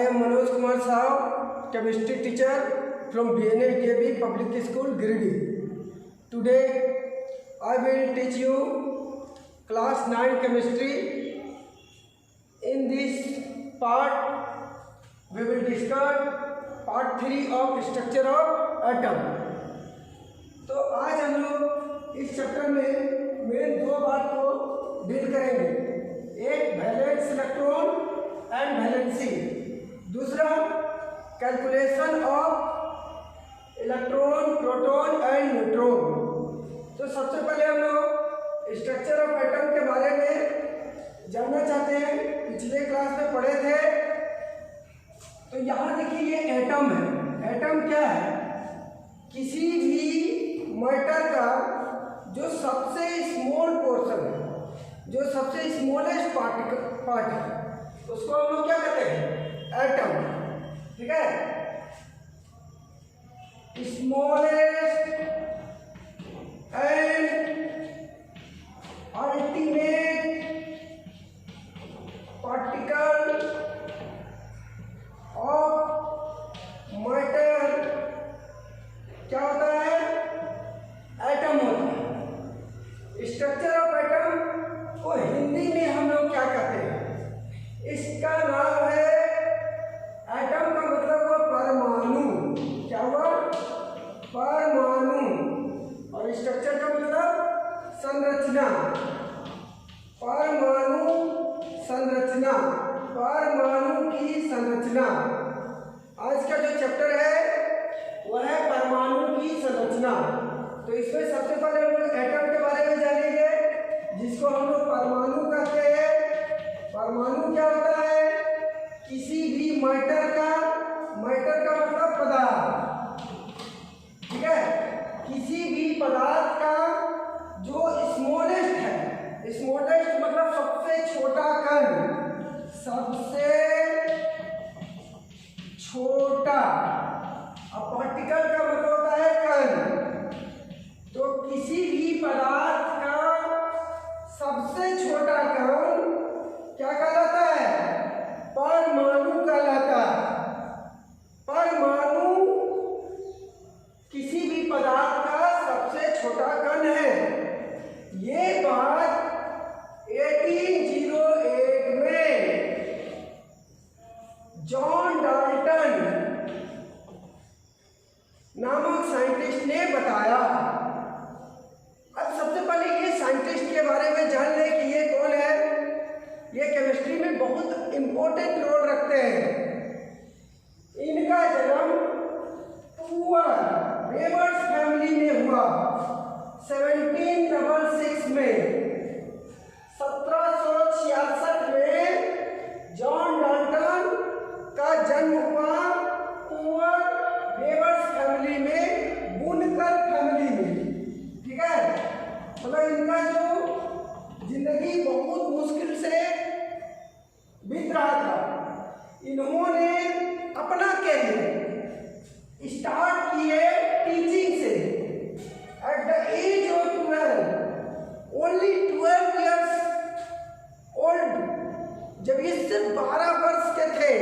I am Manoj Kumar Sahu, chemistry teacher from BNSDAB Public School, Giridih. Today, I will teach you class 9 chemistry. In this part, we will discuss part 3 of structure of atom. तो आज हम लोग इस chapter में main दो बात को deal करेंगे, एक वैलेंस इलेक्ट्रॉन एंड वैलेंसी, दूसरा calculation of electron, proton and neutron. तो सबसे पहले हम लोग स्ट्रक्चर ऑफ एटम के बारे में जानना चाहते हैं। पिछले क्लास में पढ़े थे, तो यहाँ देखिए ये एटम है। एटम क्या है? किसी भी मैटर का जो सबसे स्मॉल पोर्शन है, जो सबसे स्मॉलेस्ट पार्ट है, उसको हम लोग क्या कहते हैं? एटम। ठीक है, smallest and ultimate particle of matter क्या होता है? एटम होता है। स्ट्रक्चर ऑफ एटम को हिंदी में हम लोग क्या कहते हैं? इसका नाम है, एटम का मतलब हुआ परमाणु। क्या हुआ? परमाणु। और स्ट्रक्चर का मतलब संरचना। परमाणु संरचना, परमाणु की संरचना। आज का जो चैप्टर है वह है परमाणु की संरचना। तो इसमें सबसे पहले हम लोग एटम के बारे में जानेंगे, जिसको हम लोग परमाणु कहते हैं। परमाणु क्या होता है? किसी भी मैटर का मतलब पदार्थ। ठीक है, किसी भी पदार्थ का जो स्मॉलेस्ट है, स्मॉलेस्ट मतलब सबसे छोटा कण, सबसे छोटा। अब पार्टिकल का मतलब होता है कण। तो किसी भी पदार्थ का सबसे छोटा कण क्या कहलाता है? परमाणु कहलाता है। परमाणु किसी भी पदार्थ का सबसे छोटा कण है। ये बात 1808 में जॉन डाल्टन नामक साइंटिस्ट ने बताया। अब सबसे पहले ये साइंटिस्ट के बारे में जान लें कि ये कौन है। ये केमिस्ट्री में बहुत इंपॉर्टेंट रोल रखते हैं। इनका जन्म पुअर वेबर्स फैमिली में हुआ 1766 में। 1766 में जॉन डाल्टन का जन्म हुआ पुअर वेबर्स फैमिली में, बुनकर फैमिली में। ठीक है, मतलब इनका जो जिंदगी बहुत मुश्किल से बीत रहा था। इन्होंने अपना कैरियर स्टार्ट किए टीचिंग से। At the age of 12, only 12 years old, जब ये सिर्फ 12 वर्ष के थे,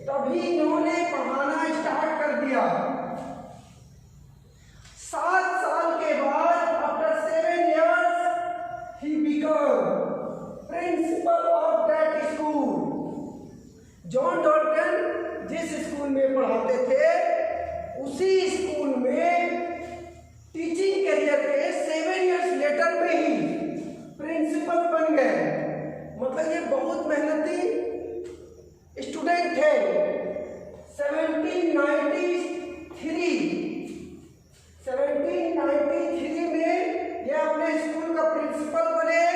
तभी इन्होंने पढ़ाना स्टार्ट कर दिया। 7 साल के बाद, after 7 years, he became principle of that school. John Dalton जिस स्कूल में पढ़ाते थे, उसी स्कूल में टीचिंग करियर के 7 years लेटर में ही प्रिंसिपल बन गए। मतलब ये बहुत मेहनती स्टूडेंट थे। 1793 में ये अपने स्कूल का प्रिंसिपल बने,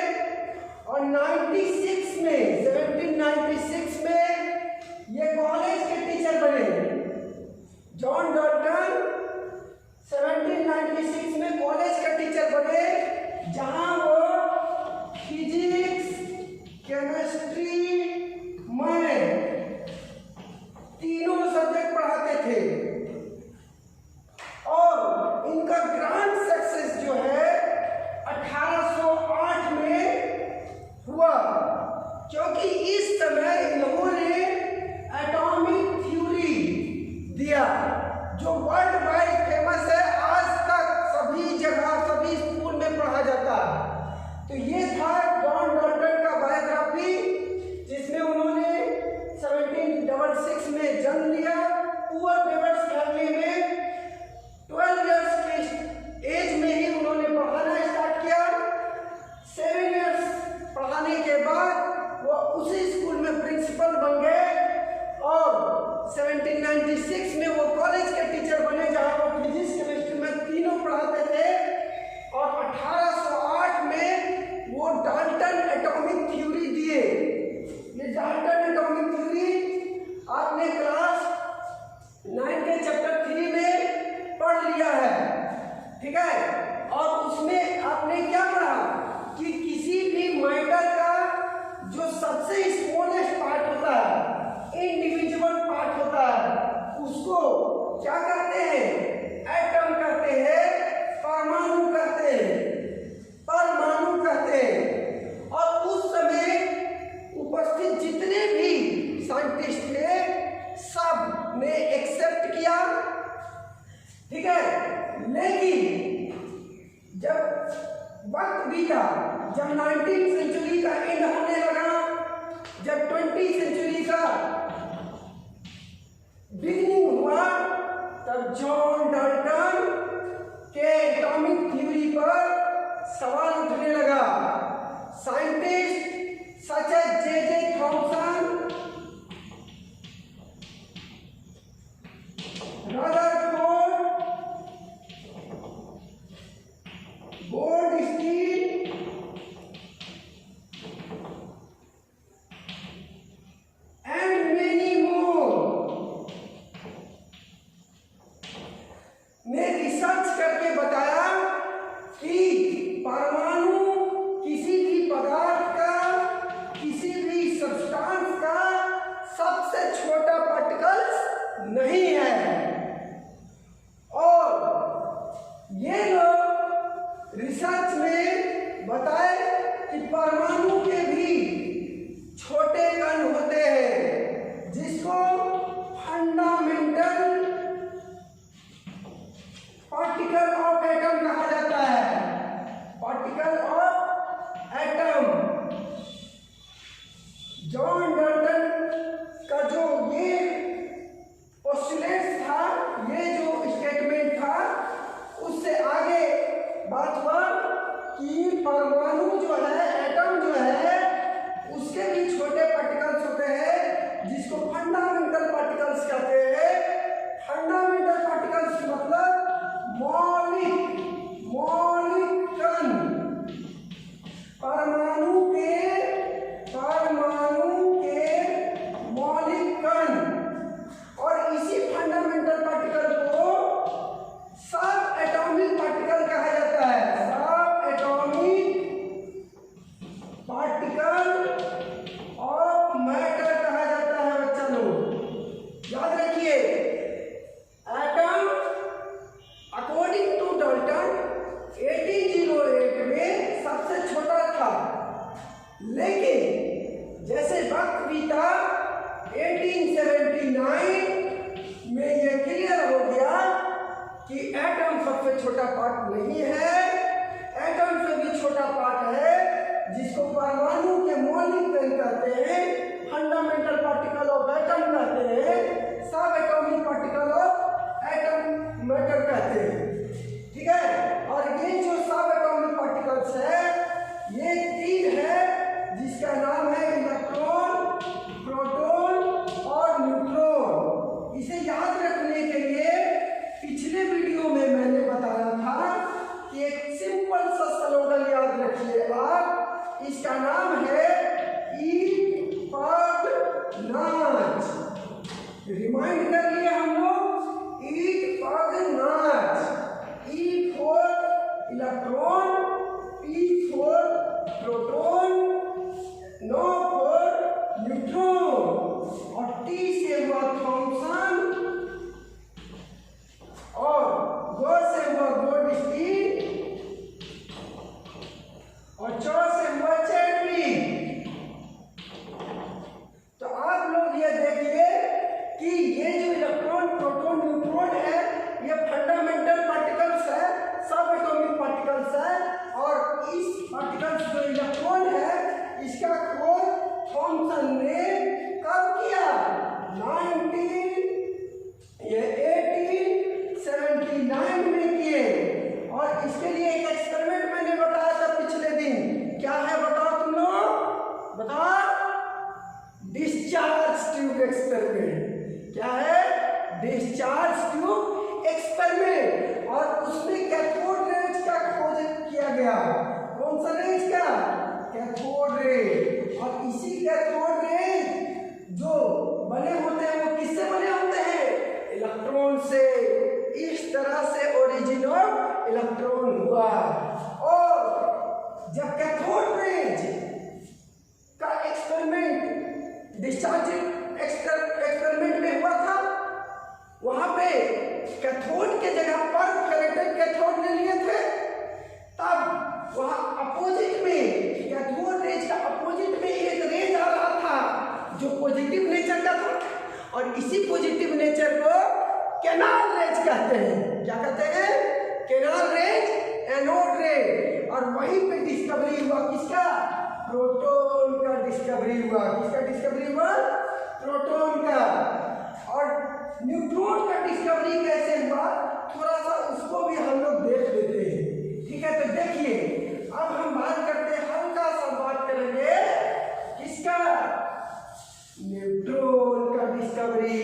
और 1796 में ये कॉलेज के टीचर बने। जॉन डाल्टन 1796 में कॉलेज का टीचर बने, जहां वो फिजिक्स, केमिस्ट्री, मैथ तीनों सब्जेक्ट पढ़ाते थे। और इनका ग्रांड सक्सेस जो है 1808 में हुआ, क्योंकि इस समय इन्होंने एटॉमिक चैप्टर 3 में पढ़ लिया है, ठीक है। और उसमें आपने क्या पढ़ा कि किसी भी मैटर का जो सबसे स्मॉलेस्ट पार्ट होता है, इंडिविजुअल पार्ट होता है, उसको क्या करते हैं? एटम कहते हैं, परमाणु कहते हैं, परमाणु कहते हैं। और उस समय उपस्थित जितने भी साइंटिस्ट थे सब ने एक्सेप्ट किया, ठीक है। लेकिन जब वक्त बीता, जब 19वीं सेंचुरी का एंड होने लगा, जब 20वीं सेंचुरी का बिगिनिंग हुआ, तब जॉन डाल्टन के एटॉमिक थ्योरी पर सवाल उठने लगा। Scientist such as J Thomson, Rutherford, Goldstein and many more ने रिसर्च करके बताया कि परमाणु किसी भी पदार्थ का, किसी भी सब्सटेंस का सबसे छोटा पार्टिकल्स नहीं है। और ये लोग रिसर्च में बताए कि परमाणु के भी छोटे कण होते हैं, जिसको फंडामेंटल पार्टिकल ऑफ एटम कहा जाता है, particle of atom. John Dalton का जो ये पोस्टुलेट था, ये जो स्टेटमेंट था, उससे आगे बात हुआ कि परमाणु जो है, एटम जो है, उसके भी छोटे पार्टिकल्स होते हैं, जिसको फंडामेंटल पार्टिकल्स कहते हैं। फंडामेंटल पार्टिकल्स मतलब मौलिक कण। परमाणु के मौलिक कण। और इसी फंडामेंटल पार्टिकल को सब एटॉमिक पार्टिकल कहा जाता है, सब एटॉमिक पार्टिकल ऑफ मैटर कहा जाता है। बच्चा लोग याद रखिए, एटम अकॉर्डिंग टू डाल्टन 1808 में सबसे छोटा था, लेकिन जैसे वक्त बीता 1879 में यह क्लियर हो गया कि एटम सबसे छोटा पार्ट नहीं है, एटम से भी छोटा पार्ट है, जिसको परमाणु के मौलिक कण कहते हैं, फंडामेंटल पार्टिकल ऑफ एटम कहते हैं, सब atomic particle of atom matter कहते हैं, ठीक है। और ये जो सब एटॉमिक पार्टिकल्स है, ये तीन है, जिसका नाम है इलेक्ट्रॉन, प्रोटॉन और न्यूट्रॉन। इसे याद रखने के लिए पिछले वीडियो में मैंने बताया था कि एक सिंपल सा स्लोगन याद रखिए आप, इसका नाम है ईट पग नाच। रिमाइंड कर लिए हम लोग, ईट पग नाच। E for electron, P for proton, no for neutron, और टी से हुआ थॉमसन, और गो से हुआ गोल्डस्टीन, और चौ से हुआ चैडविक। तो आप लोग ये देखिए कि ये जो इलेक्ट्रॉन, प्रोटॉन, न्यूट्रॉन है, ये फंडामेंटल पार्टिकल्स है, सब एटॉमिक पार्टिकल्स है। और इस पार्टिकल्स जो इलेक्ट्रॉन है, इसका खोज थॉमसन ने कब किया? 1879 में किए। और इसके लिए एक एक्सपेरिमेंट मैंने बताया था पिछले दिन, क्या है बताओ तुम लोग, बताओ। Discharge tube experiment. क्या है? Discharge tube experiment. और उसमें कैथोड रेज का खोज किया गया। कौन सा रेज का? Cathode rays. और इसी कैथोड रेज जो बने होते हैं, वो किससे बने होते हैं? इलेक्ट्रॉन से इस तरह से ओरिजिन ऑफ इलेक्ट्रॉन हुआ। और जब कैथोड रेज का एक्सपेरिमेंट डिस्चार्ज एक्सपेरिमेंट में हुआ था, वहां पे कैथोड के जगह पर फेरेटाइट कैथोड ले लिए थे, तब वहां अपोजिट में कैथोड रेज का अपोजिट में एक रेज आ रहा था जो पॉजिटिव नेचर का था, और इसी पॉजिटिव नेचर को कैनाल रेज कहते हैं। क्या कहते हैं? Canal raise, anode rays. और वहीं पे डिस्कवरी हुआ किसका? प्रोटॉन का डिस्कवरी हुआ। किसका डिस्कवरी हुआ? प्रोटॉन का। और न्यूट्रॉन का डिस्कवरी कैसे हुआ, थोड़ा सा उसको भी हम लोग देख लेते हैं। ठीक है, तो देखिए अब हम बात करते हैं, हल्का सा बात करेंगे किसका? न्यूट्रॉन का डिस्कवरी।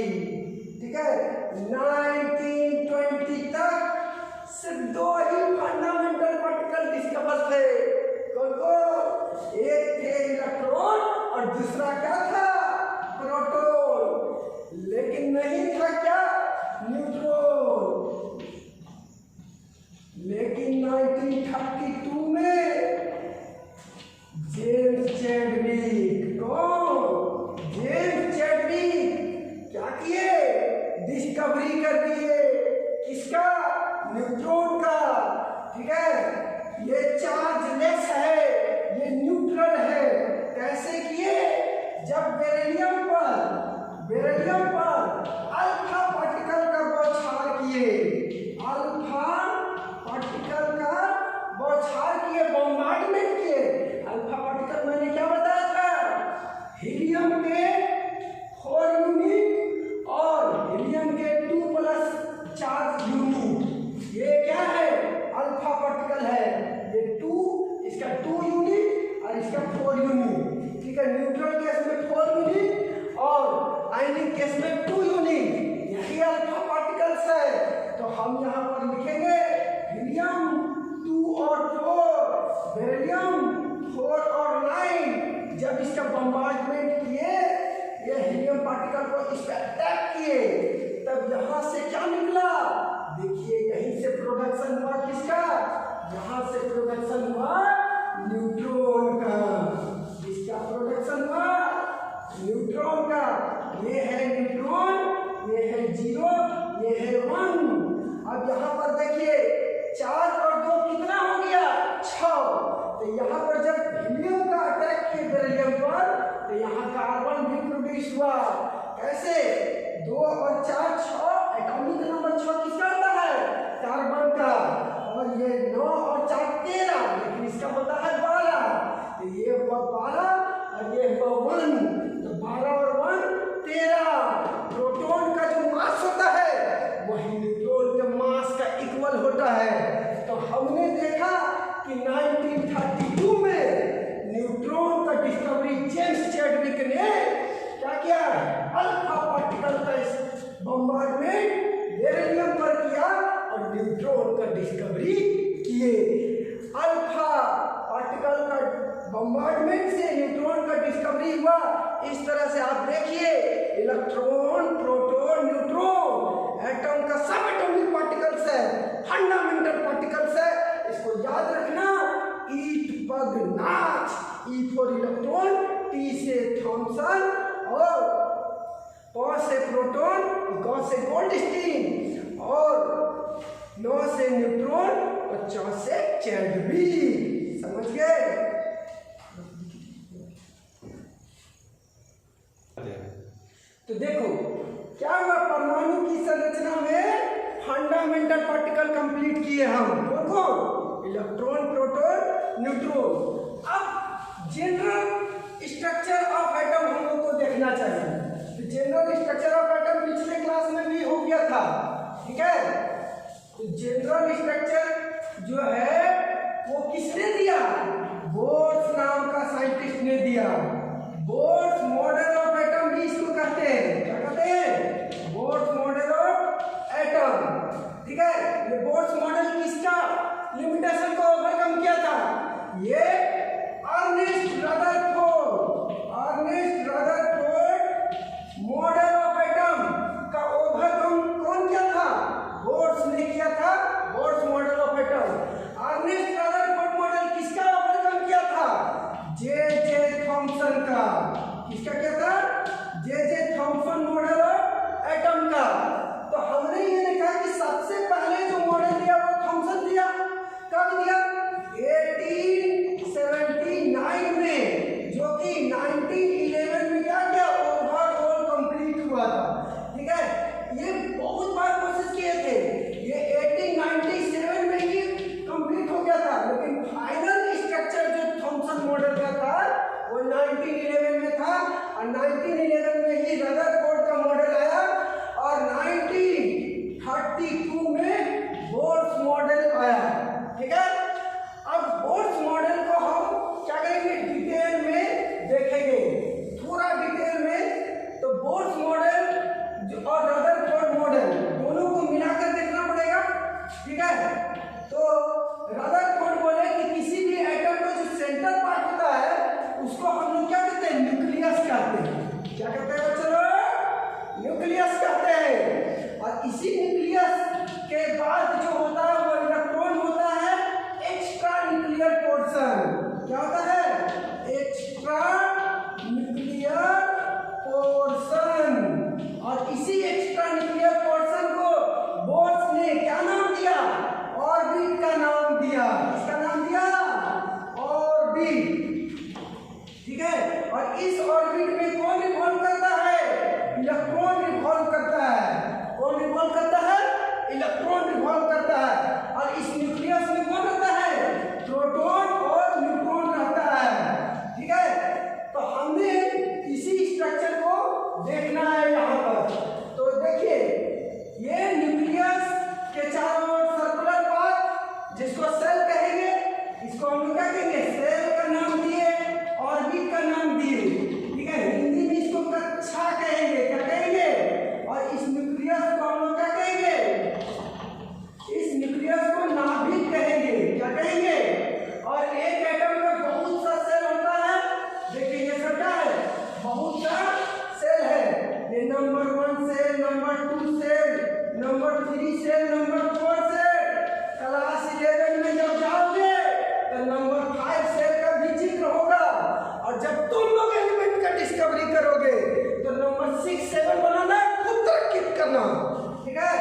ठीक है, 1920 तक सिर्फ दो ही फंडामेंटल पार्टिकल डिस्कवर थे। कौन? एक थे इलेक्ट्रॉन और दूसरा क्या था? प्रोटॉन। लेकिन नहीं था क्या? न्यूट्रॉन। लेकिन 1932 में जेम्स चैडविक, कौन? जेम्स चैडविक क्या किए? डिस्कवरी कर दिए। किसका? न्यूट्रॉन का। ठीक है, ये चार्जलेस है, ये न्यूट्रल है। कैसे किए? जब बेरिलियम पर अल्फा पार्टिकल का बौछार किए, अल्फा पार्टिकल का बौछार किए, बॉम्बार्डमेंट किए। अल्फा पार्टिकल मैंने क्या बताया था? हीलियम के 4 यूनिट और हीलियम के 2+ चार्ज यूनिट। ये क्या है? अल्फा पार्टिकल है। ये 2, इसका 2 यूनिट और इसका 4 यूनिट। ठीक है, न्यूट्रल केस में 4 यूनिट और आयनिक केस में 2 यूनिट। यही अल्फा पार्टिकल्स है। तो हम यहाँ पर लिखेंगे हीलियम 2 और 4, बेरिलियम 4 और 9। जब इसका बम्बार्डमेंट किए, ये हीलियम पार्टिकल को इस पर अटैक किए, तब यहाँ से क्या निकला? देखिए, यहीं से प्रोडक्शन हुआ किसका? यहाँ से प्रोडक्शन हुआ न्यूट्रॉन का। इसका प्रोडक्शन हुआ न्यूट्रॉन का। ये है न्यूट्रॉन, ये है 0, ये है 1। अब यहाँ पर देखिए 4 और 2 कितना हो गया? 6। तो यहाँ पर जब हीलियम का अटैक किए बेरिलियम पर, तो यहाँ कार्बन भी प्रोड्यूस हुआ। कैसे? 2 और 4 6, एटॉमिक नंबर 6 किसका होता है? कार्बन का। और ये 9 और 4 13, लेकिन इसका होता है 12। तो ये हुआ 12 और ये हुआ 1। तो 12 और 1 13। प्रोटॉन का जो मास होता है वही न्यूट्रॉन के मास का इक्वल होता है। तो हमने देखा कि 1932 में न्यूट्रॉन का डिस्कवरी जेम्स चैडविक ने क्या किया? अल्फा पार्टिकल का बम्बार्डमेंट बेरिलियम पर किया और न्यूट्रॉन का डिस्कवरी किए। अल्फा पार्टिकल का बम्बार्डमेंट से न्यूट्रॉन का डिस्कवरी हुआ। इस तरह से आप देखिए, इलेक्ट्रॉन, प्रोटॉन, न्यूट्रॉन एटम का सब एटॉमिक पार्टिकल्स है, फंडामेंटल पार्टिकल्स है। इसको याद रखना। ईट पग नाच, ई फॉर इलेक्ट्रॉन, टी से थॉमसन और प से प्रोटॉन, ग से गोल्डस्टीन और 9 से न्यूट्रॉन और 4 से चैडविक। समझ गए? तो देखो क्या हुआ, परमाणु की संरचना में फंडामेंटल पार्टिकल कंप्लीट किए हम। कौन? Electron, proton, neutron. अब जनरल स्ट्रक्चर ऑफ एटम हम लोग को देखना चाहिए। तो जनरल स्ट्रक्चर ऑफ एटम पिछले क्लास में भी हो गया था। ठीक है, तो जनरल स्ट्रक्चर जो है वो किसने दिया? बोर्स नाम का साइंटिस्ट ने दिया। बोर्स मॉडल ऑफ एटम भी इसको कहते हैं। क्या कहते हैं? Bohr's model of atom. ठीक है, ये बोर्स मॉडल किसका लिमिटेशन को ओवरकम किया था? ये Ernest Rutherford model of atom का ओवरकम कौन किया था? नंबर 3 से नंबर 4 से क्लास 11 में जब जाओगे तो नंबर 5 से का भी जिक्र होगा, और जब तुम लोग एलिमेंट का डिस्कवरी करोगे तो नंबर 6 7 बनाना, खुद तरक्की करना। ठीक है,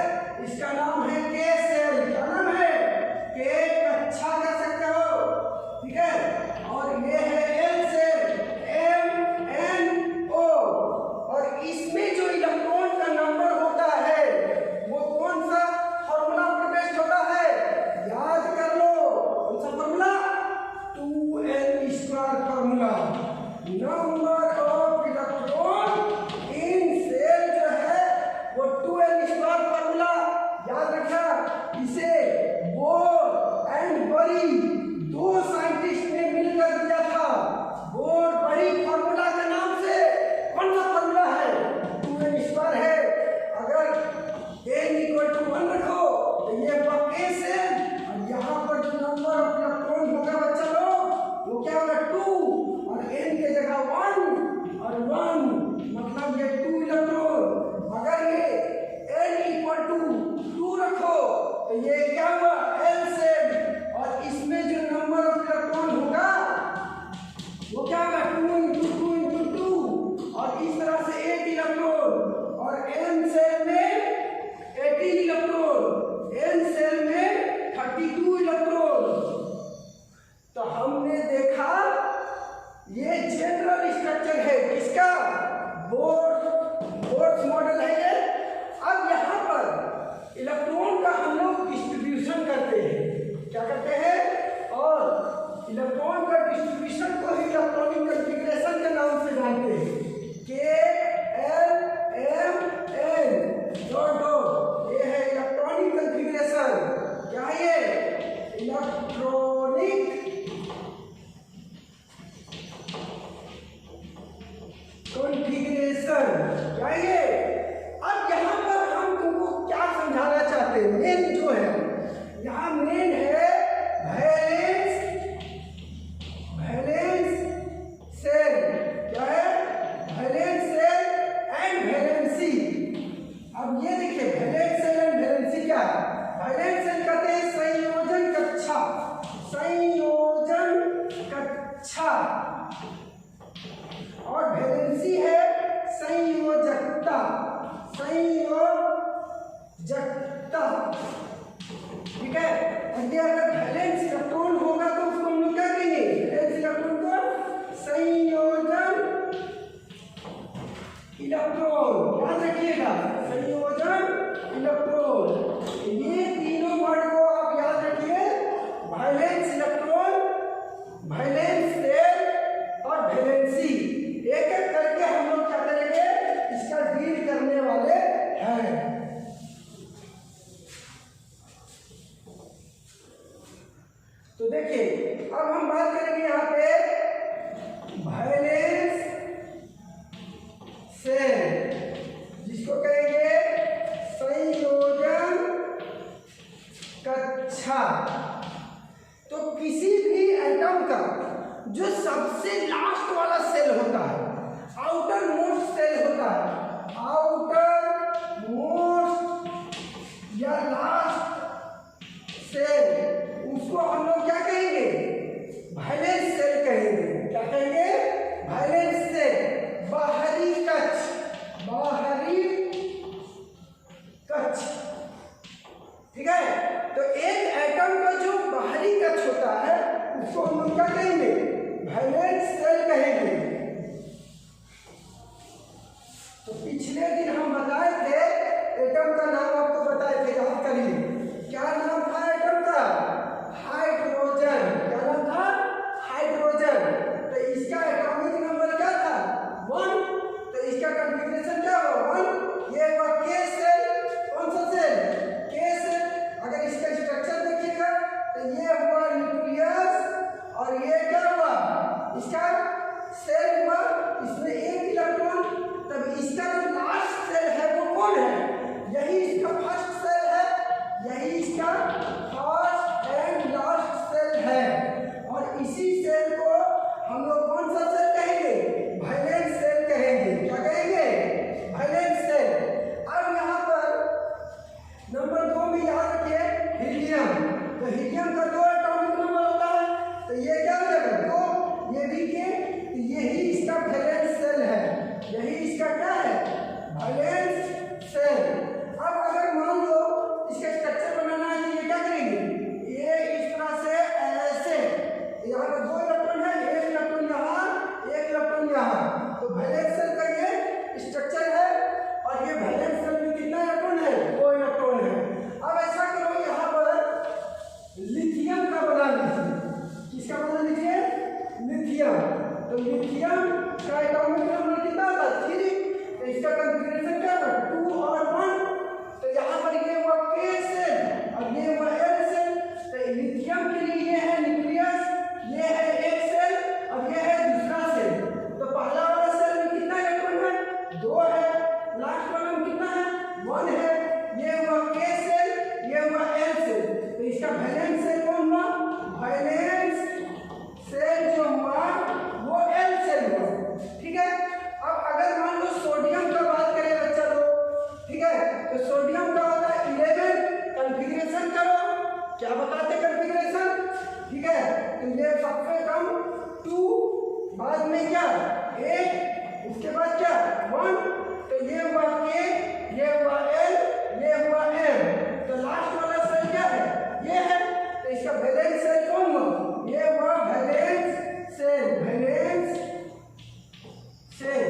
इसका नाम है के सेल। क्या नाम है? के अच्छा कर सकते हो। ठीक है, और ये है एल सेल, MNO, और इसमें जो इलेक्ट्रॉन का नंबर होता है वो कौन सा फॉर्मूला पर बेस्ड होता है? याद कर लो, कौन सा formula? 2n² formula. Number of electron in shell जो है वो 2n² फॉर्मूला याद रखना। इसे बोर एंड बरी दो साइंटिस्ट ने मिलकर दिया था। बोर बरी फॉर्मूला के नाम से कौन सा फॉर्मूला है? 2n² है। अगर n = 1 रखो तो ये पक्के से, और यहाँ पर जो नंबर ऑफ इलेक्ट्रॉन होगा बच्चा लोग वो क्या होगा? 2, और n के जगह 1 और 1, मतलब ये 2 इलेक्ट्रॉन। अगर ये n = 2 रखो तो ये क्या हुआ? L सेल, और इसमें जो नंबर ऑफ इलेक्ट्रॉन होगा वो क्या होगा? 2 × 2 × 2, और इस तरह से 8 इलेक्ट्रॉन, और M सेल में 18 इलेक्ट्रॉन, N सेल में 32 इलेक्ट्रॉन। तो हमने देखा ये जनरल स्ट्रक्चर है किसका? बोर्स मॉडल है ये। अब यहाँ पर इलेक्ट्रॉन का हम लोग डिस्ट्रीब्यूशन करते हैं। क्या करते हैं? और इलेक्ट्रॉन का डिस्ट्रीब्यूशन को ही इलेक्ट्रॉनिक कॉन्फ़िगरेशन के नाम से जानते हैं। K L M N dot, ये है इलेक्ट्रॉनिक कॉन्फ़िगरेशन। क्या है ये? Electronic configuration. क्या है ये? अब यहाँ पर हम तुमको क्या समझाना चाहते हैं? मेन जो है यहाँ मेन है वैलेंस सेल। क्या है? Valence shell and valency. अब ये देखिए वैलेंस सेल एंड वैलेंसी क्या है? वैलेंस सेल कहते हैं संयोजन कक्षा, संयोजन कक्षा, और वैलेंसी है संयोजकता, संयोजकता। ठीक है, और ये अगर वैलेंस इलेक्ट्रॉन होगा तो उसको हम लोग क्या कहेंगे? वैलेंस इलेक्ट्रॉन को संयोजन इलेक्ट्रॉन, याद रखिएगा, संयोजन इलेक्ट्रॉन। ये तीनों वर्ड को आप याद रखिए, वैलेंस इलेक्ट्रॉन, वैलेंस सेल और वैलेंसी। एक एक करके हम लोग क्या करेंगे? इसका डील करने वाले हैं। तो देखिए अब हम बात करेंगे यहाँ पे वैलेंस सेल, जिसको कहेंगे संयोजन कक्षा। तो किसी भी एटम का जो सबसे लास्ट वाला सेल होता है, आउटर मोस्ट सेल होता है, आउटर मोस्ट या लास्ट सेल, उसको हम लोग क्या कहेंगे? वैलेंस सेल कहेंगे। क्या कहेंगे? वैलेंस सेल, बाहरी कक्ष, बाहरी कक्ष। ठीक है, तो एक एटम का जो बाहरी कक्ष होता है उसको हम लोग क्या कहेंगे? वैलेंस सेल कहेंगे। तो पिछले दिन हम बताए थे, एटम का नाम आपको बताए थे, याद करिए। क्या नाम था एटम का? हाइड्रोजन। क्या नाम था? हाइड्रोजन। तो इसका एटॉमिक नंबर क्या था? 1। तो इसका कॉन्फ़िगरेशन क्या हुआ? 1। ये हुआ के सेल। कौन सा सेल? के सेल। अगर इसका स्ट्रक्चर देखिएगा तो ये हुआ न्यूक्लियस, और ये क्या हुआ? इसका सेल हीलियम, तो हीलियम का 2 एटॉमिक नंबर होता है, तो ये क्या हो जाएगा 2, ये भी के, तो यही इसका वैलेंस सेल है, यही इसका क्या है वैलेंस सेल। अब अगर मान लो इसका स्ट्रक्चर बनाना है तो ये क्या करेंगे, ये इस तरह से ऐसे, यहाँ पर 2 इलेक्ट्रॉन है, 1 इलेक्ट्रॉन यहाँ, 1 इलेक्ट्रॉन यहाँ, तो वैलेंस सेल का ये स्ट्रक्चर है। और ये वैलेंस सेल में कितना इलेक्ट्रॉन है 2 इलेक्ट्रॉन है। अब ऐसा करो यहाँ पर लिथियम का बना लीजिए, किसका बना लीजिए लिथियम, तो लिथियम का एटॉमिक नंबर कितना होता है 3, तो इसका कॉन्फ़िगरेशन क्या होगा 2 और 1, तो यहाँ पर ये हुआ K सेल और ये हुआ L सेल, तो लिथियम के लिए ये है न्यूक्लियस, ये है एक सेल और ये है दूसरा सेल, तो पहला वाला सेल में कितना इलेक्ट्रॉन है 2 है, लास्ट वाला में कितना है 1 है, ये हुआ K सेल, ये हुआ L सेल, तो इसका वैलेंस सेल कौन हुआ, वैलेंस सेल जो हुआ वो L सेल हुआ, ठीक है। अब अगर मान लो सोडियम का बात करें बच्चा लोग, ठीक है, तो सोडियम का होता है 11, कॉन्फ़िगरेशन करो, क्या बताते कॉन्फ़िगरेशन, ठीक है, तो ये सबसे कम 2, बाद में क्या 8, उसके बाद क्या 1, तो ये हुआ K, ये हुआ L, ये हुआ M, तो लास्ट वाला सेल क्या है ये है, तो इसका वैलेंस सेल कौन हुआ, ये हुआ वैलेंस सेल, वैलेंस सेल,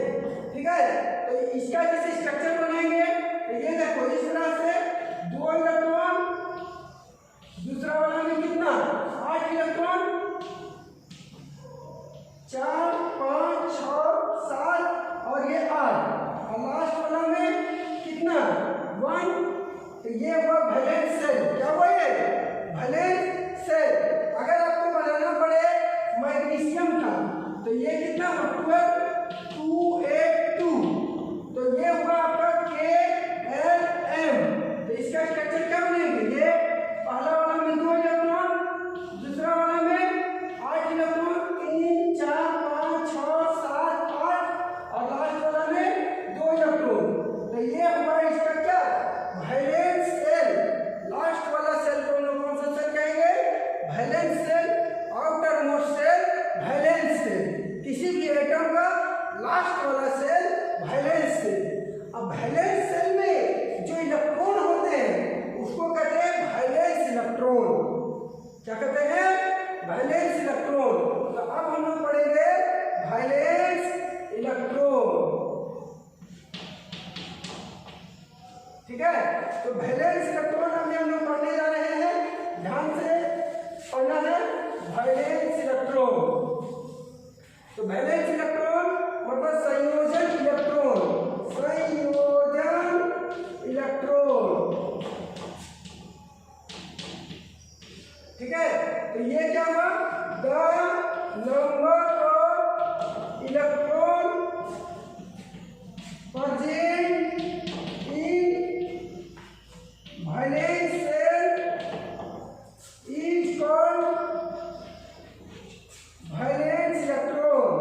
ठीक है। तो इसका जैसे स्ट्रक्चर बनाएंगे तो ये देखो इस तरह से 2 इलेक्ट्रॉन, दूसरा वाला में कितना 8 इलेक्ट्रॉन, 4 5 6 7 और ये 8, और लास्ट वाला में कितना 1, तो ये हुआ वैलेंस सेल, क्या हुआ ये वैलेंस सेल। अगर आपको बनाना पड़े मैग्नीशियम का तो ये कितना हुआ 12 2 8 2, तो ये हुआ आपका KLM, तो इसका स्ट्रक्चर क्या बनेगा, ये पहला वाला में 2 इलेक्ट्रॉन, दूसरा वाला में 8 इलेक्ट्रॉन, 3 4 5 6 7 8 और लास्ट वाला में 2 इलेक्ट्रॉन, तो ये हुआ इसका क्या वैलेंस सेल। लास्ट वाला सेल को हम लोग कौन सा सेल कहेंगे valence shell, outermost shell valence shell, किसी भी एटम का लास्ट वाला सेल वैलेंस सेल। अब वैलेंस सेल में जो इलेक्ट्रॉन होते हैं उसको कहते हैं वैलेंस इलेक्ट्रॉन, क्या कहते हैं वैलेंस इलेक्ट्रॉन। तो अब हम लोग पढ़ेंगे वैलेंस इलेक्ट्रॉन, ठीक है। तो वैलेंस इलेक्ट्रॉन अभी हम लोग पढ़ने जा रहे हैं, ध्यान से पढ़ना है वैलेंस इलेक्ट्रॉन। तो वैलेंस इलेक्ट्रॉन मतलब संयोजन इलेक्ट्रॉन, संयोजन इलेक्ट्रॉन, ठीक है। तो ये क्या हुआ the number of electron present in valence shell is called valence electron,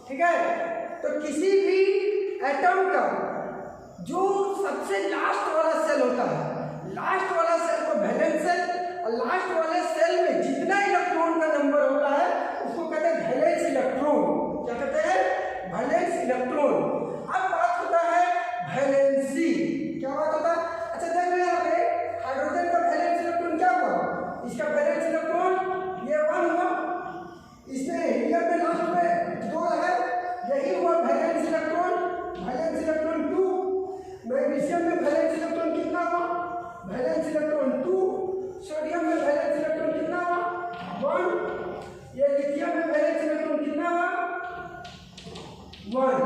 ठीक है। तो किसी भी एटम का जो सबसे लास्ट वाला सेल होता है, लास्ट वाला सेल को वैलेंस सेल, और लास्ट वाले सेल में जितना इलेक्ट्रॉन का नंबर होता है उसको कहते हैं वैलेंस इलेक्ट्रॉन, क्या कहते हैं वैलेंस इलेक्ट्रॉन। अब बात होता है वैलेंसी, क्या बात होता है, अच्छा देख लो यहाँ पे हाइड्रोजन का वैलेंस इलेक्ट्रॉन क्या हुआ, इसका वैलेंस इलेक्ट्रॉन ये 1 हुआ, इसमें हीलियम में लास्ट में 2 है, यही हुआ valence electron, valence electron 2। Magnesium में वैलेंस इलेक्ट्रॉन कितना हुआ, वैलेंस इलेक्ट्रॉन 2। सोडियम में वैलेंस इलेक्ट्रॉन कितना हुआ 1। ये लिथियम में वैलेंस इलेक्ट्रॉन कितना हुआ 1।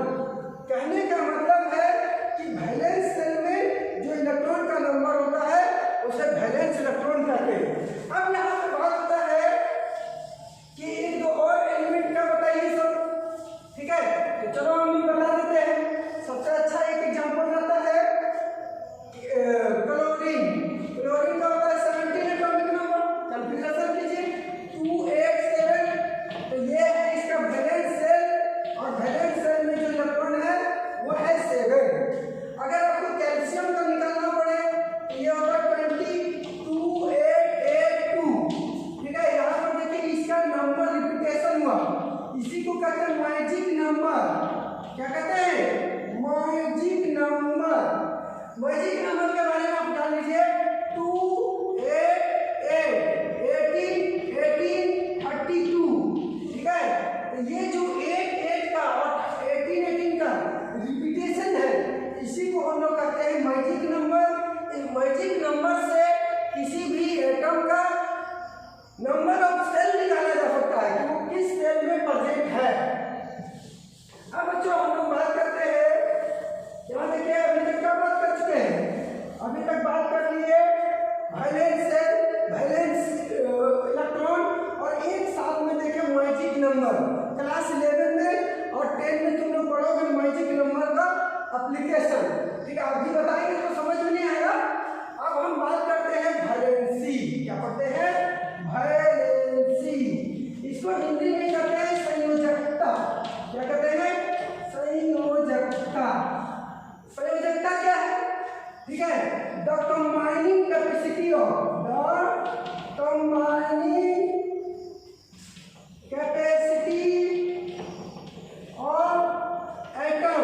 कहने का मतलब है कि valence the combining capacity of atom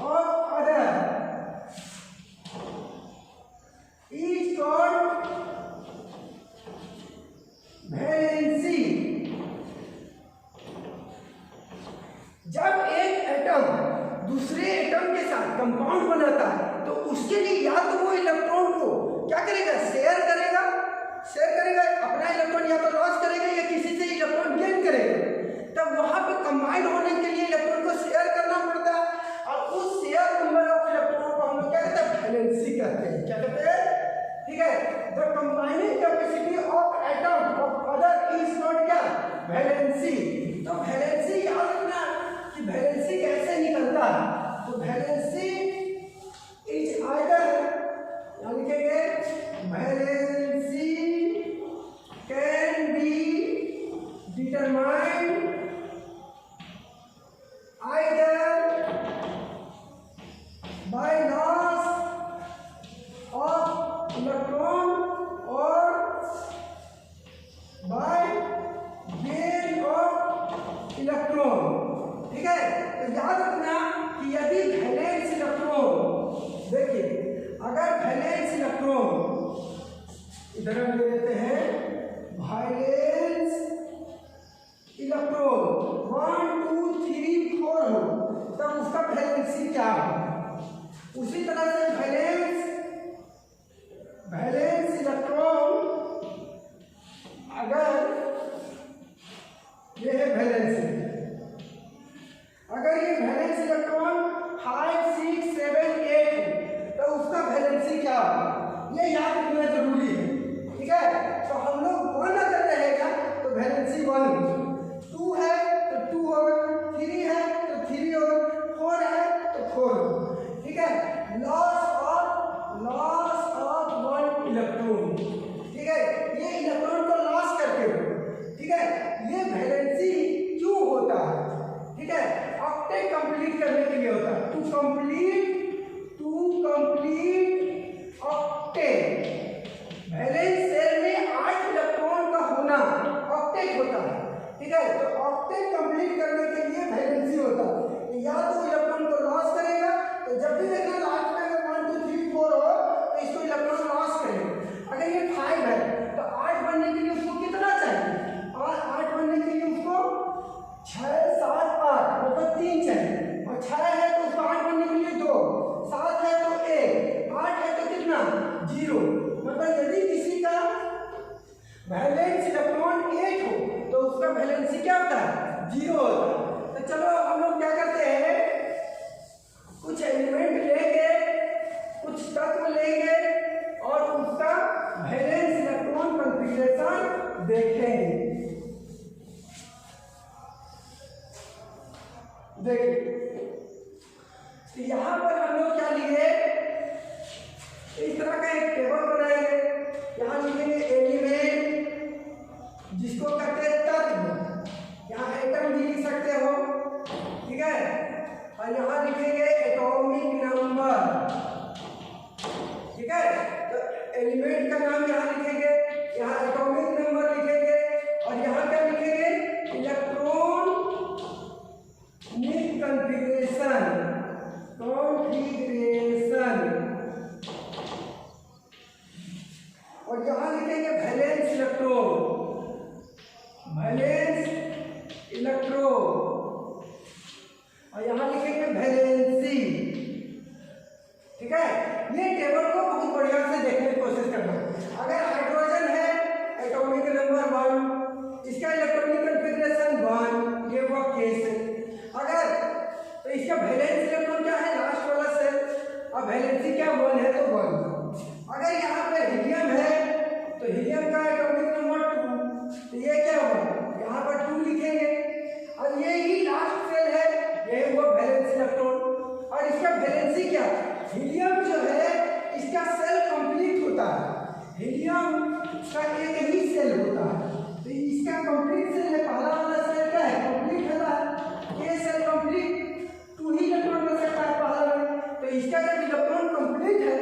of other is called valency. जब एक एटम दूसरे एटम के साथ कंपाउंड बनाता है तो उसके लिए या तो वो इलेक्ट्रॉन को क्या करेगा, शेयर करेगा अपना इलेक्ट्रॉन, या तो लॉस करेगा या किसी से इलेक्ट्रॉन गेन करेगा। तब वहां पे कंबाइन होने के लिए इलेक्ट्रॉन को शेयर करना पड़ता है, और उस शेयर नंबर ऑफ इलेक्ट्रॉन को हम लोग क्या कहते हैं, वैलेंसी कहते हैं। क्या कहते हैं, ठीक है। The combining capacity of atom of other is not क्या, वैलेंसी। तो वैलेंसी याद रखना कि वैलेंसी कैसे निकलता है। तो वैलेंसी इज आइदर लिखेंगे, valency can be determined either by loss of electron और बाय गेन ऑफ इलेक्ट्रॉन। ठीक है, तो याद रखना कि यदि वैलेंस इलेक्ट्रॉन, देखिए अगर वैलेंस इलेक्ट्रॉन, इधर हम ले लेते हैं वैलेंस इलेक्ट्रॉन 1 2 3 4 हो, तब उसका वैलेंसी क्या हो। उसी तरह से वैलेंस इलेक्ट्रॉन, अगर ये है वैलेंसी, अगर ये वैलेंस इलेक्ट्रॉन 5 6 7 8 तो उसका वैलेंसी क्या होगा, ये याद रखना जरूरी है। ठीक है, तो हम लोग 1 अगर रहेगा तो वैलेंसी 1, 2 है तो 2 होगा, 3 है तो 3 होगा, 4 है तो 4 होगा। ठीक है, लॉस ऑफ 1 इलेक्ट्रॉन। ठीक है, ये इलेक्ट्रॉन को लॉस करके हो। ठीक है, ये वैलेंसी क्यों होता है, ठीक है, ऑक्टेट कंप्लीट करने के लिए होता है। To complete octet, valence shell में 8 इलेक्ट्रॉन का होना ऑक्टेट होता है। ठीक है, तो ऑक्टेट कंप्लीट करने के लिए वैलेंसी होता है। या तो इलेक्ट्रॉन को लॉस करेगा, तो जब भी देखना लास्ट में अगर 1 2 3 4 हो तो इसको इलेक्ट्रॉन लॉस करेगा। अगर ये 5 है तो 8 बनने के लिए उसको कितना चाहिए, और 8 बनने के लिए उसको 6 7 8 मतलब 3 चाहिए, और 6 है तो उसको 8 बनने के लिए 2, 7 है तो 1, 8 है तो कितना 0। मतलब यदि किसी का वैलेंस इलेक्ट्रॉन 8 हो तो उसका वैलेंसी क्या होता है, 0 होता है। तो चलो हम लोग क्या करते हैं, कुछ एलिमेंट लेंगे, कुछ तत्व लेंगे और उसका वैलेंस इलेक्ट्रॉन कॉन्फ़िगरेशन देखेंगे। देखिए तो यहाँ पर हम लोग क्या लिए, इस तरह का एक टेबल बनाएंगे। यहाँ लिखेंगे एलिमेंट, जिसको कहते हैं तत्व, यहाँ एटम भी लिख सकते हो। ठीक है, और यहाँ लिखेंगे एटॉमिक नंबर। ठीक है, तो एलिमेंट का नाम यहाँ लिखेंगे, यहाँ एटॉमिक नंबर लिखेंगे, और यहाँ क्या लिखेंगे, इलेक्ट्रॉन कॉन्फ़िगरेशन। और यहां लिखेंगे वैलेंस इलेक्ट्रॉन, और यहां लिखेंगे वैलेंसी। ठीक है, ये टेबल को बहुत बढ़िया से देखने की कोशिश करना। अगर हाइड्रोजन है, एटॉमिक नंबर 1, इसका इलेक्ट्रॉनिक कॉन्फ़िगरेशन 1, ये हुआ केस। अगर तो इसका वैलेंस इलेक्ट्रॉन क्या है, लास्ट वाला सेल, और वैलेंसी क्या 1 है तो 1। अगर यहाँ पे हीलियम है तो हीलियम का एटॉमिक नंबर 2, तो ये क्या होगा, यहाँ पर 2 लिखेंगे, और ये ही लास्ट सेल है, ये हुआ वैलेंस इलेक्ट्रॉन। और इसका वैलेंसी क्या, हीलियम जो है इसका सेल कंप्लीट होता है, हीलियम का एक ही सेल होता है, तो इसका कंप्लीट सेल है, पहला वाला सेल क्या है, कंप्लीट होता है, ये सेल कंप्लीट 2 ही इलेक्ट्रॉन ले सकता है पहला में। तो इसका जब इलेक्ट्रॉन कंप्लीट है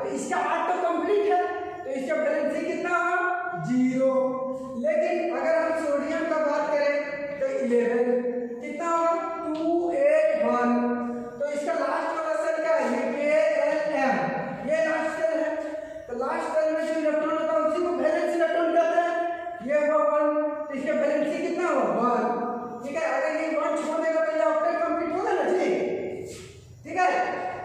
तो इसका 8 तो कंप्लीट है, तो इसका वैलेंसी कितना होगा 0। लेकिन अगर हम सोडियम का बात करें तो 11 कितना होगा 2 8 1। तो इसका लास्ट वाला सेल क्या है ये KLM, ये लास्ट सेल है। तो लास्ट सेल में जो इलेक्ट्रॉन होता है उसी को वैलेंस इलेक्ट्रॉन कहते हैं। ये हुआ 1, तो इसका वैलेंसी कितना होगा 1। ठीक है, अगर ये 1 छोड़ देगा तो ये ऑक्टेट कंप्लीट होगा ना जी। ठीक है,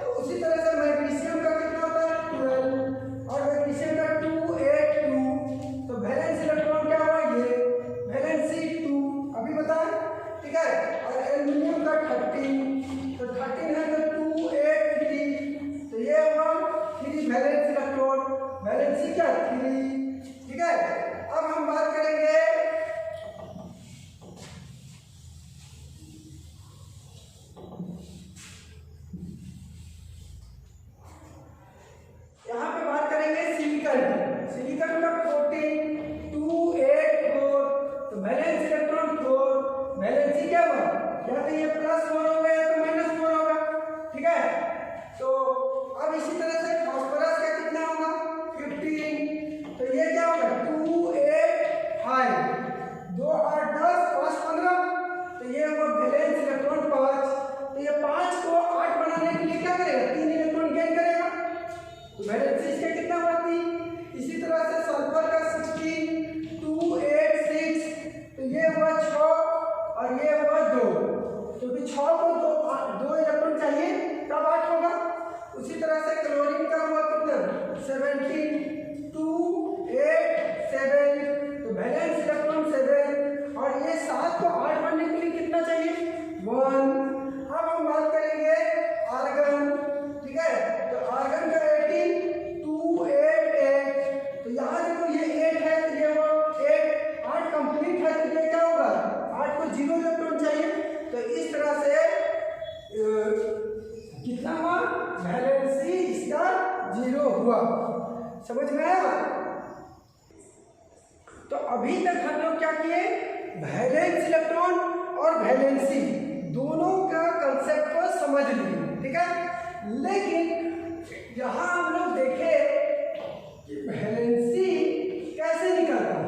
तो उसी तरह से मैग्नीशियम का कितना होता है 12 और मैग्नीशियम का 2 8 2। तो वैलेंस इलेक्ट्रॉन क्या हुआ ये वैलेंसी 2 अभी बताएं। ठीक है, और एल्युमिनियम का 13, तो 13 है तो 2 8 3, तो ये हुआ 3 वैलेंस इलेक्ट्रॉन, वैलेंसी क्या 3। ठीक है, अब हम बात करेंगे यहाँ पे बात करेंगे सिलिकॉन। सिलिकॉन का 14 2 8 4, तो वैलेंस इलेक्ट्रॉन 4, वैलेंसी क्या हुआ या तो ये +4 होगा या तो -4 होगा। ठीक है, तो अब इसी तरह से फास्फोरस का कितना होगा 15, तो ये क्या होगा 2 8 5, 2 8 10 5 15, तो ये हुआ वैलेंस इलेक्ट्रॉन 5। तो ये 5 को 8 बनाने के लिए क्या करेगा 3 इलेक्ट्रॉन गेन करेगा, तो वैलेंसी इसका कितना हुआ 3। इसी तरह से सल्फर का 16 2 8 6, तो ये हुआ 6 और ये हुआ 2, क्योंकि 6 को 2 इलेक्ट्रॉन चाहिए तब 8 होगा। उसी तरह से क्लोरीन का हुआ कितना 17 2 8 7, तो वैलेंस इलेक्ट्रॉन 7 और ये 7 को 8 बनने के लिए कितना चाहिए 1। अब हम बात करेंगे आर्गन। ठीक है, तो आर्गन का 18 2 8 8, तो यहाँ देखो ये 8 है तो ये वो 8 कंप्लीट है, तो ये क्या होगा 8 को 0 इलेक्ट्रॉन चाहिए। तो इस तरह से कितना हुआ वैलेंसी इसका 0 हुआ। समझ में आया? तो अभी तक हम लोग क्या किए वैलेंस इलेक्ट्रॉन और वैलेंसी दोनों का कंसेप्ट को समझ लिए। ठीक है, लेकिन यहाँ हम लोग देखे कि वैलेंसी कैसे निकलता है,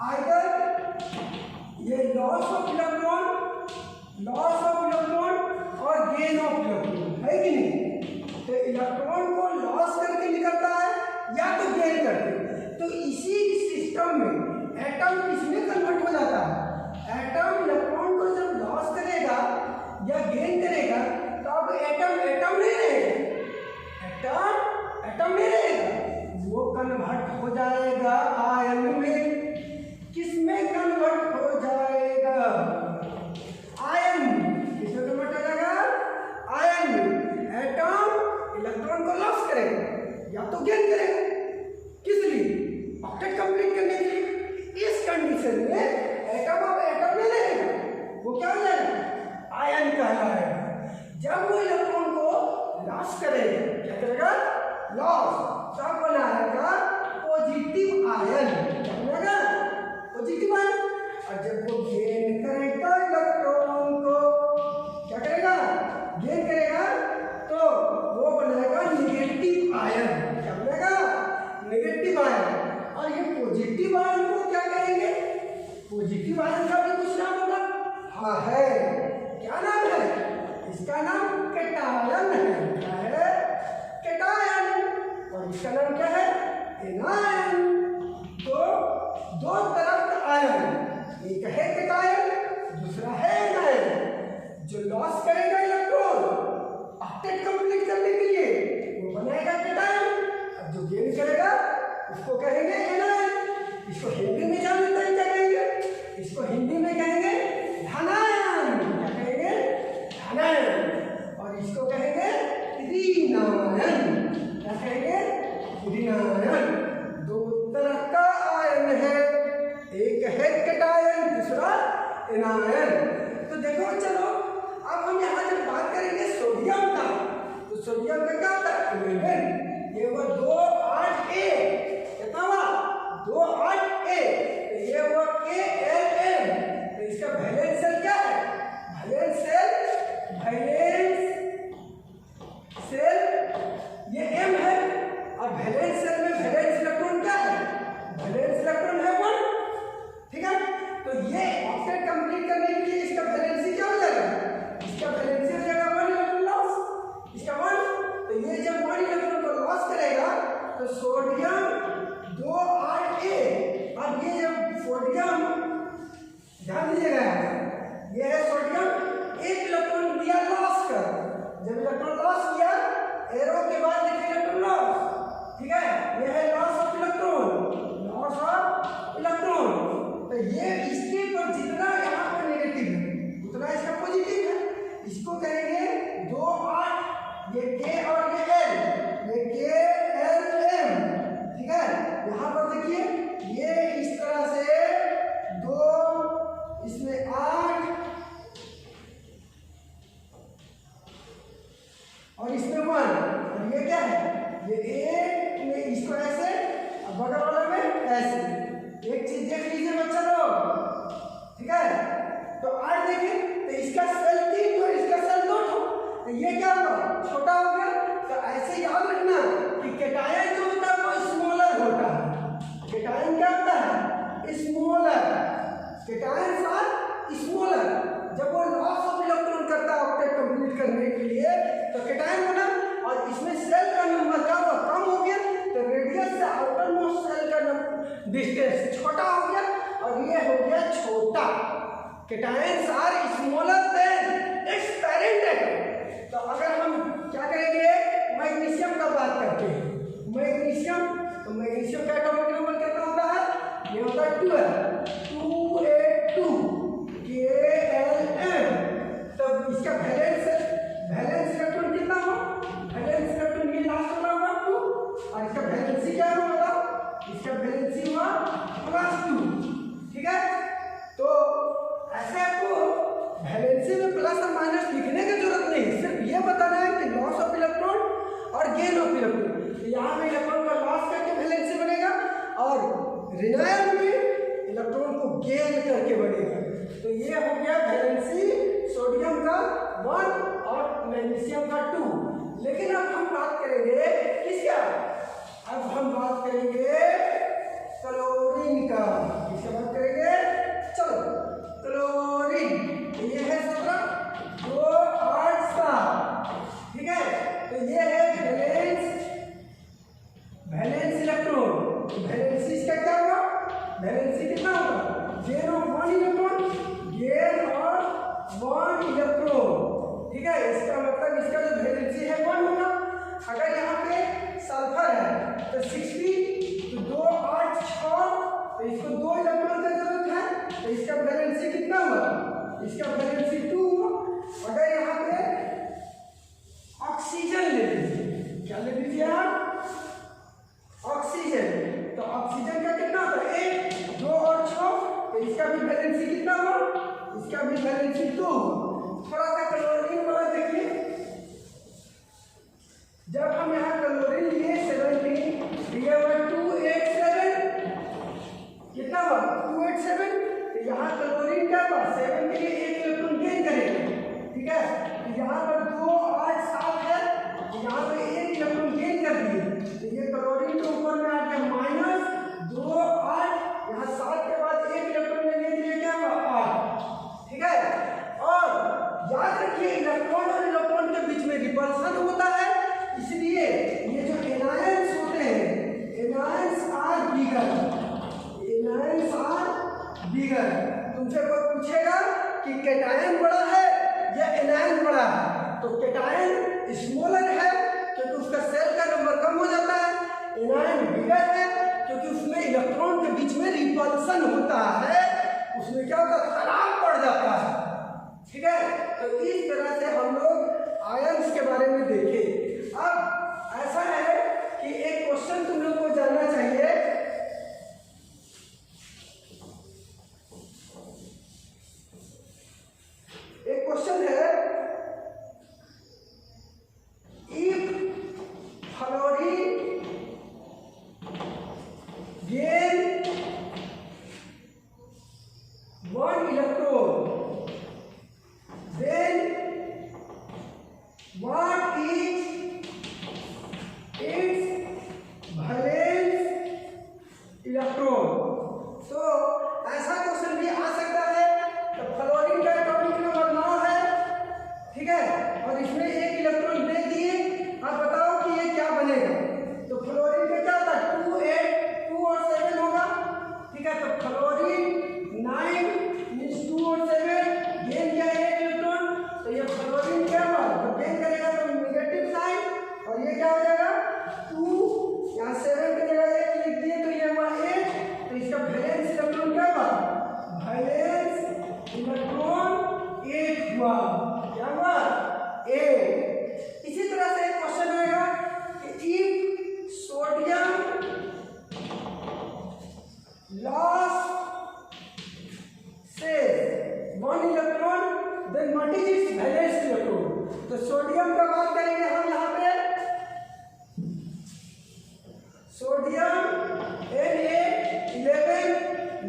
आइदर ये लॉस ऑफ इलेक्ट्रॉन और गेन ऑफ इलेक्ट्रॉन है कि नहीं। तो इलेक्ट्रॉन को लॉस करके निकलता है या तो गेन करके। तो इसी सिस्टम में एटम किसमें कन्वर्ट हो जाता है, एटम इलेक्ट्रॉन को जब लॉस करेगा या गेन करेगा तो अब एटम नहीं रहेगा, एटम नहीं रहेगा, वो कन्वर्ट हो जाएगा आयन में। किसमें कन्वर्ट हो जाएगा आयन, किसमें कन्वर्ट हो जाएगा आयन में। एटम इलेक्ट्रॉन को लॉस करेगा या तो गेन करेगा, किस लिए ऑक्टेट कंप्लीट करने के लिए। इस कंडीशन में एटम अब एटम नहीं रहेगा, वो क्या हो जाएगा आयन कहलाएगा। जब वो इलेक्ट्रॉन को लॉस करेगा क्या करेगा लॉस, तब बनाएगा पॉजिटिव आयन, क्या बनेगा पॉजिटिव आयन। और जब वो गेन करेगा इलेक्ट्रॉन को क्या करेगा गेन करेगा, तो वो बनाएगा नेगेटिव आयन, क्या बनेगा नेगेटिव आयन। और ये पॉजिटिव आयन को क्या कहेंगे, पॉजिटिव आयन का भी कुछ नाम होगा, हाँ है, क्या नाम है इसका नाम कैटायन है। क्या है कैटायन, और इसका नाम क्या है एनायन। तो दो तरफ का आयन, एक है कैटायन दूसरा है एनायन। जो लॉस करेगा इलेक्ट्रॉन ऑक्टेट कंप्लीट करने के लिए वो बनाएगा कैटायन, और जो गेन करेगा उसको कहेंगे एनायन। इसको हिंदी में जान लेते हैं क्या कहेंगे, इसको हिंदी में कहेंगे धनायन, क्या कहेंगे धनायन। और इसको कहेंगे ऋणायन, क्या कहेंगे ऋणायन। दो तरह का आयन है, एक है कैटायन दूसरा एनायन। तो देखो चलो अब हम यहाँ जब बात करेंगे सोडियम का, तो सोडियम का क्या होता है 11, ये वो 2 8 A, कितना हुआ 2 8 A, तो ये हुआ KLM। तो इसका वैलेंस सेल क्या है, वैलेंस सेल ये M है और यहाँ देखिए तो इसका सेल 3 और इसका सेल 2 तो ये क्या हुआ, छोटा हो गया। तो ऐसे याद रखना कि कैटायन जो होता है वो स्मॉलर होता है। कैटायन क्या होता है, स्मॉलर। Cations are smaller. जब वो लॉस ऑफ इलेक्ट्रॉन करता है ऑक्टेट कंप्लीट करने के लिए तो कैटायन बना, और इसमें सेल का नंबर क्या हुआ, कम हो गया। तो रेडियस से आउटर मोस्ट सेल का डिस्टेंस छोटा हो गया और ये हो गया छोटा। Cations are smaller than its parent atom. तो अगर हम क्या करेंगे, मैग्नीशियम का बात करते हैं। मैग्नीशियम, तो मैग्नीशियम का एटॉमिक नंबर कितना होता है, ये होता है 282 KLM। तब इसका वैलेंस इलेक्ट्रॉन कितना हुआ, वैलेंस इलेक्ट्रॉन ये लास्ट वाला हुआ 2, और इसका वैलेंसी क्या हुआ, इसका वैलेंसी हुआ +2। ठीक है, तो ऐसे आपको वैलेंसी में प्लस और माइनस लिखने की जरूरत नहीं, सिर्फ ये बताना है कि लॉस ऑफ इलेक्ट्रॉन और गेन ऑफ इलेक्ट्रॉन। यहाँ में इलेक्ट्रॉन का लॉस करके वैलेंसी बनेगा और रिनायन में इलेक्ट्रॉन को गेन करके बनेगा। तो ये हो गया वैलेंसी सोडियम का 1 और मैग्नीशियम का 2। लेकिन अब हम बात करेंगे किसका, अब हम बात करेंगे क्लोरीन का। किसका बात करेंगे, चलो क्लोरीन। ये है 17 2 8 7। ठीक है, तो ये है वैलेंस इलेक्ट्रॉन। वैलेंसी इसका क्या होगा, वैलेंसी कितना होगा, gain of 1 electron, gain of 1 electron. ठीक है, इसका मतलब इसका जो वैलेंसी है 1 होगा। अगर यहाँ पे सल्फर है तो 60, तो 2 8 6, तो इसको 2 इलेक्ट्रॉन की जरूरत है। तो इसका वैलेंसी कितना हुआ, इसका वैलेंसी 2 हुआ। अगर यहाँ पे ऑक्सीजन ले लीजिए, क्या ले लीजिए आप, ऑक्सीजन। तो ऑक्सीजन का कितना होता है 1 2 और 6, तो इसका भी वैलेंसी कितना हुआ, इसका भी वैलेंसी 2 हुआ। थोड़ा सा क्लोरीन वाला देखिए, जब हम यहाँ क्लोरीन लिए 17, ये हुआ 287, कितना हुआ 287। तो यहाँ क्लोरीन क्या हुआ 7 के लिए 1 इलेक्ट्रॉन गेन करेगा। ठीक है, तो यहाँ पर 2 8 7 है, यहाँ पे 1 इलेक्ट्रॉन गेन कर दिए। तो ये क्लोरीन के ऊपर में आ गया -2 8, यहाँ 7 के बाद 1 इलेक्ट्रॉन लेने के लिए क्या हुआ 8। ठीक है, और याद रखिए इलेक्ट्रॉन और इलेक्ट्रॉन के बीच में रिपल्सन होता है, इसलिए ये जो एनायंस होते हैं, anions are bigger, anions are bigger. तुमसे कोई पूछेगा कि कैटायन बड़ा है या एनायन बड़ा है, तो कैटायन स्मॉलर है क्योंकि उसका सेल का नंबर कम हो जाता है, एनायन बिगर है क्योंकि उसमें इलेक्ट्रॉन के बीच में रिपल्सन होता है, उसमें क्या होता है, खराब पड़ जाता है। ठीक है, तो इस तरह से हम लोग आयंस के बारे में देखें। अब ऐसा है कि एक क्वेश्चन तुम लोग को जानना चाहिए, एक क्वेश्चन है, if fluorine gain 1 electron, then what is its valence electron. तो ऐसा क्वेश्चन भी आ सकता है। तो फ्लोरीन का एटॉमिक नंबर 9 है, ठीक है, और इसमें 1 इलेक्ट्रॉन दे दिए, अब बताओ कि ये क्या बनेगा। तो फ्लोरीन का क्या होता है 2 8 2 और 7 होगा। ठीक है, तो फ्लोरीन 9 मींस 2 और 7 गेन किया 1 इलेक्ट्रॉन, तो ये फ्लोरीन क्या हुआ, तो गेन करेगा तो नेगेटिव साइन, और ये क्या हो जाएगा 2, यहाँ 7 की जगह 1 लिख दिए तो ये हुआ 8। तो इसका वैलेंस इलेक्ट्रॉन क्या हुआ, वैलेंस इलेक्ट्रॉन 8 हुआ। क्या हुआ 8। इसी तरह से एक क्वेश्चन आएगा कि इफ सोडियम लॉस से 1 electron then what is its valence electron. तो सोडियम का बात करेंगे हम यहाँ पे, सोडियम Na11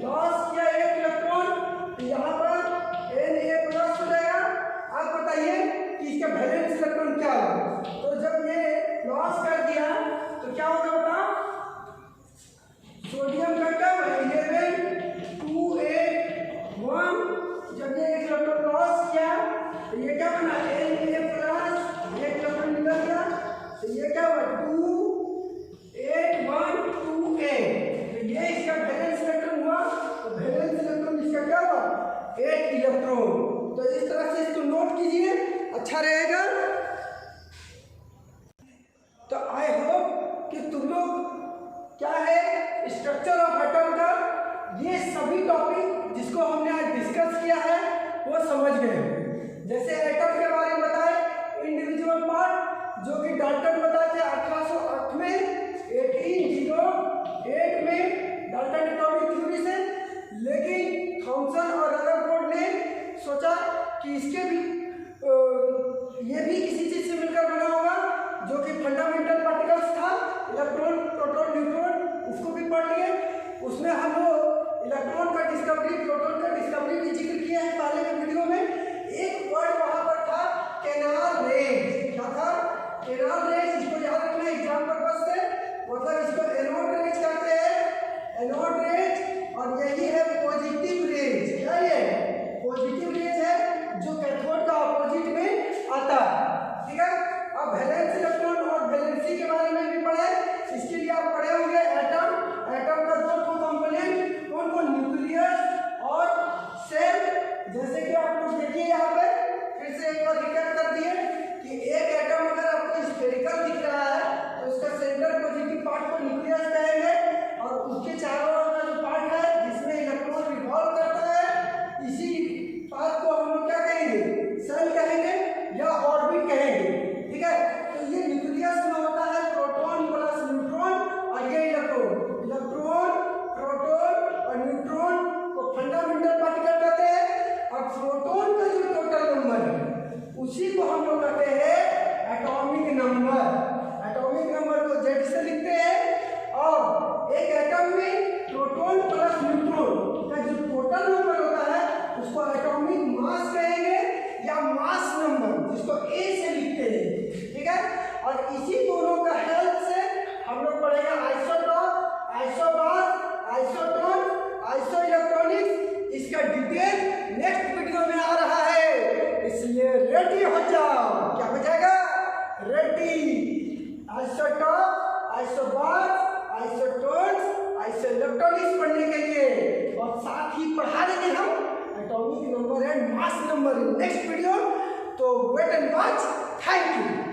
लॉस किया 1 इलेक्ट्रॉन, तो यहाँ पर Na होगा 2 8 1 2 8। तो ये इसका वैलेंस इलेक्ट्रॉन हुआ, तो वैलेंस इलेक्ट्रॉन इसका क्या हुआ 8 इलेक्ट्रॉन। तो इस तरह से इसको नोट कीजिए, अच्छा रहेगा। तो आई होप कि तुम लोग क्या है स्ट्रक्चर ऑफ एटम का ये सभी टॉपिक जिसको हमने आज डिस्कस किया है वो समझ गए। जैसे एटम के बारे में बताए इंडिविजुअल पार्ट, जो कि डाल्टन बताए थे 1808 में, 1808 में डाल्टन एटॉमिक थ्योरी से। लेकिन थॉमसन और रदरफोर्ड ने सोचा कि इसके भी ये भी किसी चीज से मिलकर बना होगा, जो कि फंडामेंटल पार्टिकल्स था, इलेक्ट्रॉन प्रोटॉन न्यूट्रॉन, उसको भी पढ़ लिए। उसमें हम लोग इलेक्ट्रॉन का डिस्कवरी, प्रोटॉन का डिस्कवरी भी जिक्र किया है पहले के वीडियो में। एक वर्ड वहां पर था कैनाल रेज। क्या था? Canal raise. इसको याद रखना एग्जाम पर्पस से, मतलब इसको एनोड रेज कहते हैं, एनोड रेज। और यही है पॉजिटिव रेज। क्या ये पॉजिटिव रेज है जो कैथोड का ऑपोजिट में आता है, ठीक है। अब वैलेंस इलेक्ट्रॉन और वैलेंसी के बारे में भी पढ़े, इसके लिए आप पढ़े होंगे एटम। एटम का दो कंपोनेंट कौन कौन, न्यूक्लियस और सेल। जैसे कि आप लोग देखिए यहाँ पे फिर से एक बार रिकैप कर दिए कि एक एटम अगर आपको स्फेरिकल दिख रहा है तो उसका सेंटर पॉजिटिव पार्ट को न्यूक्लियस कहेंगे, और उसके चारों ओर का जो पार्ट है जिसमें इलेक्ट्रॉन रिवॉल्व करता है, इसी पार्ट को हम लोग क्या कहेंगे, सेल कहेंगे या ऑर्बिट कहेंगे, ठीक है। तो ये न्यूक्लियस में होता है प्रोटॉन प्लस न्यूट्रॉन, और ये इलेक्ट्रॉन, प्रोटॉन और न्यूट्रॉन को फंडामेंटल पार्टिकल कहते हैं। और प्रोटॉन का जो टोटल नंबर है उसी को हम लोग कहते हैं एटॉमिक नंबर। एटॉमिक नंबर को Z से लिखते हैं। और एक एटम में प्रोटॉन प्लस न्यूट्रॉन का जो टोटल नंबर होता है उसको एटॉमिक मास कहेंगे, या मास नंबर, जिसको A से लिखते हैं, ठीक है। और इसी दोनों का हेल्प से हम लोग पढ़ेंगे isotope, isobar, isotone, iso electronics. इसका डिटेल नेक्स्ट वीडियो में आ रहा है, इसलिए रेडी हो जाओ। क्या हो जाएगा? Ready. Isotope, isobar, isotones, iso electronics पढ़ने के लिए, और साथ ही पढ़ा देंगे हम atomic number and mass number in next video. तो wait and watch. Thank you.